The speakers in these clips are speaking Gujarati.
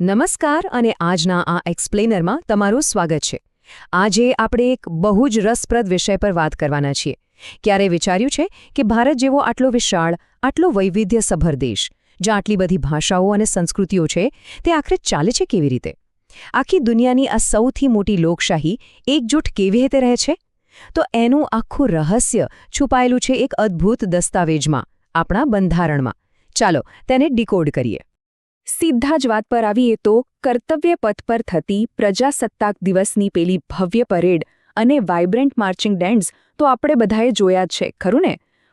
નમસ્કાર અને આજના આ એક્સપ્લેનરમાં તમારું સ્વાગત છે. આજે આપણે એક બહુ જ રસપ્રદ વિષય પર વાત કરવાના છીએ. ક્યારે વિચાર્યું છે કે ભારત જેવો આટલો વિશાળ, આટલો વૈવિધ્યસભર દેશ, જ્યાં આટલી બધી ભાષાઓ અને સંસ્કૃતિઓ છે, તે આખરે ચાલે છે કેવી રીતે? આખી દુનિયાની આ સૌથી મોટી લોકશાહી એકજૂટ કેવી રીતે રહે છે? તો એનું આખું રહસ્ય છુપાયેલું છે એક અદ્ભુત દસ્તાવેજમાં, આપણા બંધારણમાં. ચાલો તેને ડીકોડ કરીએ. સીધા જ વાત પર આવીએ તો કર્તવ્ય પથ પર થતી પ્રજાસત્તાક દિવસની પેલી ભવ્ય પરેડ અને વાઇબ્રન્ટ માર્ચિંગ બેન્ડ્સ તો આપણે બધાએ જોયા જ છે, ખરું ને?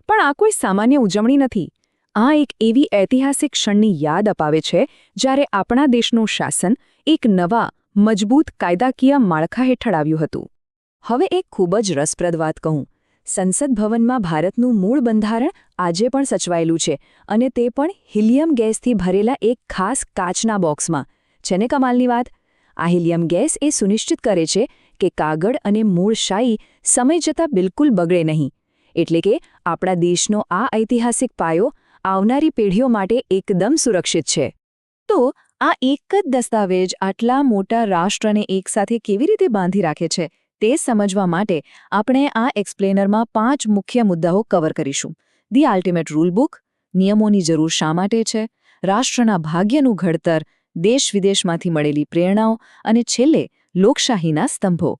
પણ આ કોઈ સામાન્ય ઉજવણી નથી. આ એક એવી ઐતિહાસિક ક્ષણની યાદ અપાવે છે જ્યારે આપણા દેશનું શાસન એક નવા, મજબૂત કાયદાકીય માળખા હેઠળ આવ્યું હતું. હવે એક ખૂબ જ રસપ્રદ વાત કહું. સંસદ ભવનમાં ભારતનું મૂળ બંધારણ આજે પણ સચવાયેલું છે, અને તે પણ હિલિયમ ગેસથી ભરેલા એક ખાસ કાચના બોક્સમાં. છે ને કમાલની વાત? આ હિલિયમ ગેસ એ સુનિશ્ચિત કરે છે કે કાગળ અને મૂળ શાહી સમય જતાં બિલકુલ બગડે નહીં. એટલે કે આપણા દેશનો આ ઐતિહાસિક પાયો આવનારી પેઢીઓ માટે એકદમ સુરક્ષિત છે. તો આ એક જ દસ્તાવેજ આટલા મોટા રાષ્ટ્રને એકસાથે કેવી રીતે બાંધી રાખે છે, તે સમજવા માટે આપણે આ એક્સપ્લેનરમાં 5 મુખ્ય મુદ્દાઓ કવર કરીશું. ધી અલ્ટિમેટ રૂલ બુક, નિયમોની જરૂર શા માટે છે, રાષ્ટ્રના ભાગ્યનું ઘડતર, દેશ-વિદેશમાંથી મળેલી પ્રેરણાઓ અને છેલ્લે લોકશાહીના સ્તંભો.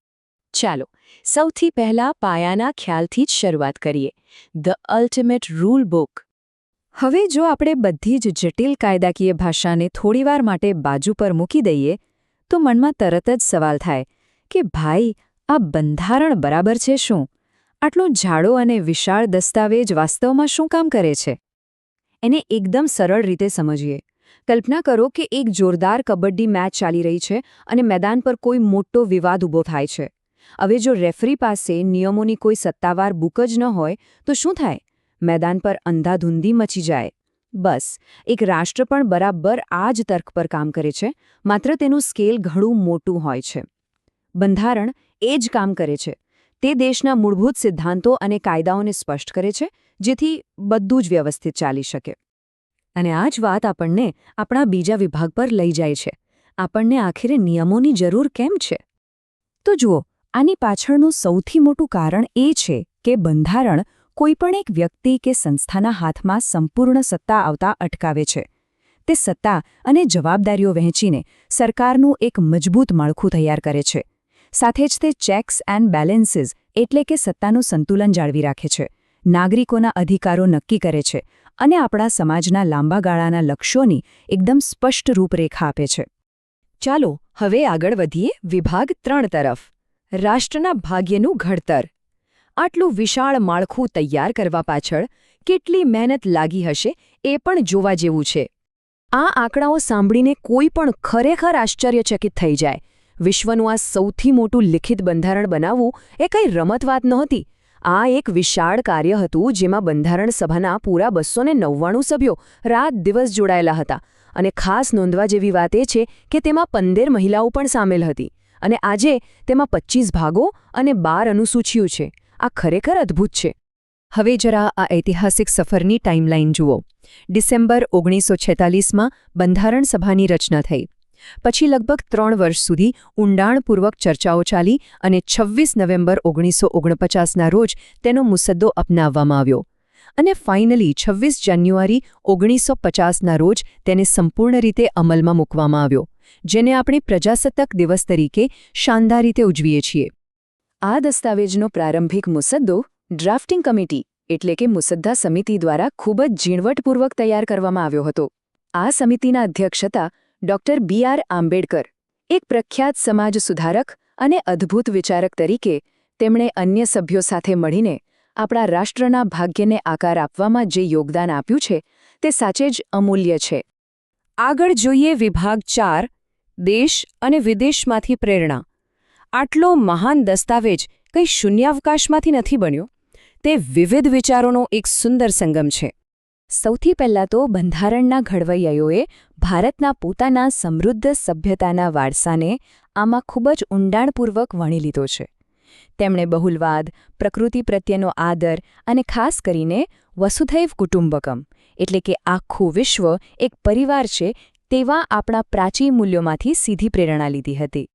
ચાલો, સૌથી પહેલા પાયાના ખ્યાલથી જ શરૂઆત કરીએ. The ultimate rule book. હવે જો આપણે બધી જ જટિલ કાયદાકીય ભાષાને થોડીવાર માટે બાજુ પર મૂકી દઈએ, તો મનમાં તરત જ સવાલ થાય કે ભાઈ, આ બંધારણ બરાબર છે શું? આટલો જાડો અને વિશાળ દસ્તાવેજ વાસ્તવમાં શું કામ કરે છે? એને એકદમ સરળ રીતે સમજીએ. કલ્પના કરો કે એક જોરદાર કબડ્ડી મેચ ચાલી રહી છે અને મેદાન પર કોઈ મોટો વિવાદ ઊભો થાય છે. હવે જો રેફરી પાસે નિયમોની કોઈ સત્તાવાર બુક જ ન હોય તો શું થાય? મેદાન પર અંધાધૂંધી મચી જાય. બસ, એક રાષ્ટ્ર પણ બરાબર આ જ તર્ક પર કામ કરે છે, માત્ર તેનું સ્કેલ ઘણું મોટું હોય છે. બંધારણ એ જ કામ કરે છે. તે દેશના મૂળભૂત સિદ્ધાંતો અને કાયદાઓને સ્પષ્ટ કરે છે, જેથી બધું જ વ્યવસ્થિત ચાલી શકે. અને આ જ વાત આપણને આપણા બીજા વિભાગ પર લઈ જાય છે. આપણને આખરે નિયમોની જરૂર કેમ છે? તો જુઓ, આની પાછળનું સૌથી મોટું કારણ એ છે કે બંધારણ કોઈપણ એક વ્યક્તિ કે સંસ્થાના હાથમાં સંપૂર્ણ સત્તા આવતા અટકાવે છે. તે સત્તા અને જવાબદારીઓ વહેંચીને સરકારનું એક મજબૂત માળખું તૈયાર કરે છે. સાથે જ તે ચેક્સ એન્ડ બેલેન્સીસ એટલે કે સત્તાનું સંતુલન જાળવી રાખે છે, નાગરિકોના અધિકારો નક્કી કરે છે અને આપણા સમાજના લાંબા ગાળાના લક્ષ્યોની એકદમ સ્પષ્ટ રૂપરેખા આપે છે. ચાલો હવે આગળ વધીએ વિભાગ 3 તરફ. રાષ્ટ્રના ભાગ્યનું ઘડતર. આટલું વિશાળ માળખું તૈયાર કરવા પાછળ કેટલી મહેનત લાગી હશે એ પણ જોવા જેવું છે. આ આંકડાઓ સાંભળીને કોઈ પણ ખરેખર આશ્ચર્યચકિત થઈ જાય. વિશ્વનું આ સૌથી મોટું લિખિત બંધારણ બનાવવું એ કંઈ રમત વાત નહોતી. આ એક વિશાળ કાર્ય હતું જેમાં બંધારણ સભાના પૂરા 299 સભ્યો રાત દિવસ જોડાયેલા હતા. અને ખાસ નોંધવા જેવી વાત એ છે કે તેમાં 15 મહિલાઓ પણ સામેલ હતી. અને આજે તેમાં 25 ભાગો અને 12 અનુસૂચિઓ છે. આ ખરેખર અદ્ભુત છે. હવે જરા આ ઐતિહાસિક સફરની ટાઈમલાઈન જુઓ. ડિસેમ્બર 1946માં બંધારણ સભાની રચના થઈ. પછી લગભગ 3 વર્ષ સુધી ઊંડાણપૂર્વક ચર્ચાઓ ચાલી અને 26 નવેમ્બર 1949ના રોજ તેનો મુસદ્દો અપનાવવામાં આવ્યો. અને ફાઇનલી 26 જાન્યુઆરી 1950ના રોજ તેને સંપૂર્ણ રીતે અમલમાં મૂકવામાં આવ્યો, જેને આપણે પ્રજાસત્તાક દિવસ તરીકે શાનદાર રીતે ઉજવીએ છીએ. આ દસ્તાવેજનો પ્રારંભિક મુસદ્દો ડ્રાફ્ટિંગ કમિટી એટલે કે મુસદ્દા સમિતિ દ્વારા ખૂબ જ ઝીણવટપૂર્વક તૈયાર કરવામાં આવ્યો હતો. આ સમિતિના અધ્યક્ષ હતા ડૉક્ટર B.R. આંબેડકર. એક પ્રખ્યાત સમાજ સુધારક અને અદ્ભુત વિચારક તરીકે તેમણે અન્ય સભ્યો સાથે મળીને આપણા રાષ્ટ્રના ભાગ્યને આકાર આપવામાં જે યોગદાન આપ્યું છે તે સાચે જ અમૂલ્ય છે. આગળ જોઈએ વિભાગ 4, દેશ અને વિદેશમાંથી પ્રેરણા. આટલો મહાન દસ્તાવેજ કંઈ શૂન્યાવકાશમાંથી નથી બન્યો. તે વિવિધ વિચારોનો એક સુંદર સંગમ છે. સૌથી પહેલાં તો બંધારણના ઘડવૈયાઓએ ભારતના પોતાના સમૃદ્ધ સભ્યતાના વારસાને આમાં ખૂબ જ ઊંડાણપૂર્વક વણી લીધો છે. તેમણે બહુલવાદ, પ્રકૃતિ પ્રત્યેનો આદર અને ખાસ કરીને વસુધૈવ કુટુંબકમ એટલે કે આખું વિશ્વ એક પરિવાર છે તેવા આપણા પ્રાચીન મૂલ્યોમાંથી સીધી પ્રેરણા લીધી હતી.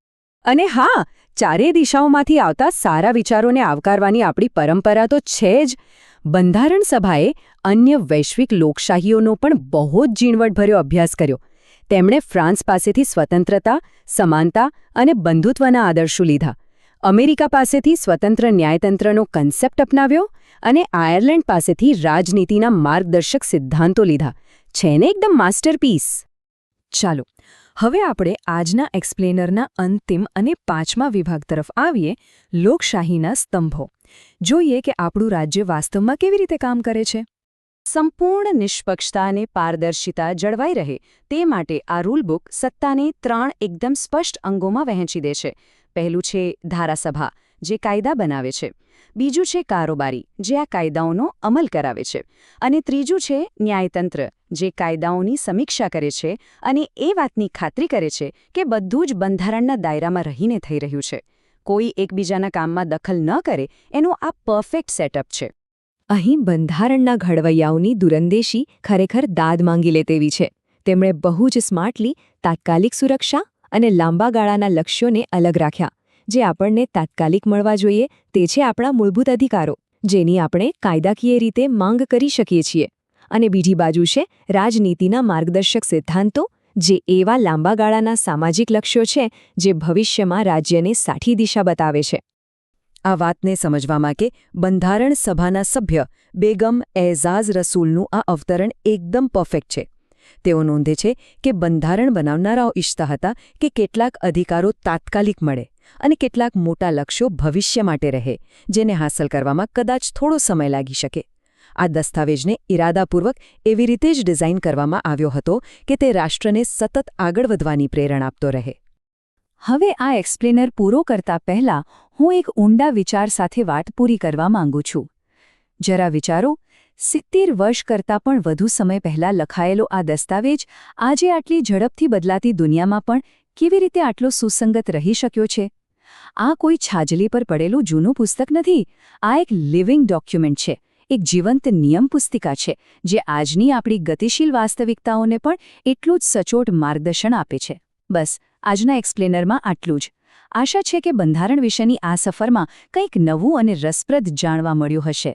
અને હા, ચારે દિશાઓમાંથી આવતા સારા વિચારોને આવકારવાની આપણી પરંપરા તો છે જ. બંધારણ સભાએ અન્ય વૈશ્વિક લોકશાહીઓનો પણ બહુ જ ઝીણવટભર્યો અભ્યાસ કર્યો. તેમણે ફ્રાન્સ પાસેથી સ્વતંત્રતા, સમાનતા અને બંધુત્વના આદર્શો લીધા. અમેરિકા પાસેથી સ્વતંત્ર ન્યાયતંત્રનો કન્સેપ્ટ અપનાવ્યો અને આયર્લેન્ડ પાસેથી રાજનીતિના માર્ગદર્શક સિદ્ધાંતો લીધા. છે ને એકદમ માસ્ટરપીસ. ચાલો હવે આપણે આજના એક્સપ્લેનરના અંતિમ અને 5મા વિભાગ તરફ આવીએ, લોકશાહીના સ્તંભો. જોઈએ કે આપણું રાજ્ય વાસ્તવમાં કેવી રીતે કામ કરે છે. સંપૂર્ણ નિષ્પક્ષતા અને પારદર્શિતા જળવાઈ રહે તે માટે આ રૂલબુક સત્તાને 3 એકદમ સ્પષ્ટ અંગોમાં વહેંચી દે છે. પહેલું છે ધારાસભા, જે કાયદા બનાવે છે. બીજું છે કારોબારી, જે આ કાયદાઓનો અમલ કરાવે છે. અને ત્રીજું છે ન્યાયતંત્ર, જે કાયદાઓની સમીક્ષા કરે છે અને એ વાતની ખાતરી કરે છે કે બધું જ બંધારણના દાયરામાં રહીને થઈ રહ્યું છે. કોઈ એકબીજાના કામમાં દખલ ન કરે એનો આ પરફેક્ટ સેટઅપ છે. અહીં બંધારણના ઘડવૈયાઓની દૂરંદેશી ખરેખર દાદ માંગી લે તેવી છે. તેમણે બહુ જ સ્માર્ટલી તાત્કાલિક સુરક્ષા અને લાંબા ગાળાના લક્ષ્યોને અલગ રાખ્યા. જે આપણને તાત્કાલિક મળવા જોઈએ તે છે આપણા મૂળભૂત અધિકારો, જેની આપણે કાયદાકીય રીતે માંગ કરી શકીએ છીએ. અને બીજી બાજુ છે રાજનીતિના માર્ગદર્શક સિદ્ધાંતો, જે એવા લાંબા ગાળાના સામાજિક લક્ષ્યો છે જે ભવિષ્યમાં રાજ્યને સાચી દિશા બતાવે છે. આ વાતને સમજવામાં કે બંધારણ સભાના સભ્ય બેગમ એઝાઝ રસૂલનું આ અવતરણ એકદમ પરફેક્ટ છે. તેઓ નોંધે છે કે બંધારણ બનાવનારાઓ ઈચ્છતા હતા કે કેટલાક અધિકારો તાત્કાલિક મળે અને કેટલાક મોટા લક્ષ્યો ભવિષ્ય માટે રહે, જેને હાંસલ કરવામાં કદાચ થોડો સમય લાગી શકે. આ દસ્તાવેજને ઇરાદાપૂર્વક એવી રીતે જ ડિઝાઇન કરવામાં આવ્યો હતો કે તે રાષ્ટ્રને સતત આગળ વધવાની પ્રેરણા આપતો રહે. હવે આ એક્સપ્લેનર પૂરો કરતા પહેલા હું એક ઊંડા વિચાર સાથે વાત પૂરી કરવા માંગુ છું. જરા વિચારો, 70 વર્ષ કરતાં પણ વધુ સમય પહેલા લખાયેલો આ દસ્તાવેજ આજે આટલી ઝડપથી બદલાતી દુનિયામાં પણ કેવી રીતે આટલો સુસંગત રહી શક્યો છે. આ કોઈ છાજલી પર પડેલું જૂનું પુસ્તક નથી. આ એક લિવિંગ ડોક્યુમેન્ટ છે, એક જીવંત નિયમ પુસ્તિકા છે, જે આજની આપણી ગતિશીલ વાસ્તવિકતાઓને પણ એટલું જ સચોટ માર્ગદર્શન આપે છે. બસ આજના એક્સપ્લેનરમાં આટલું જ. આશા છે કે બંધારણ વિશેની આ સફરમાં કંઈક નવું અને રસપ્રદ જાણવા મળ્યું હશે.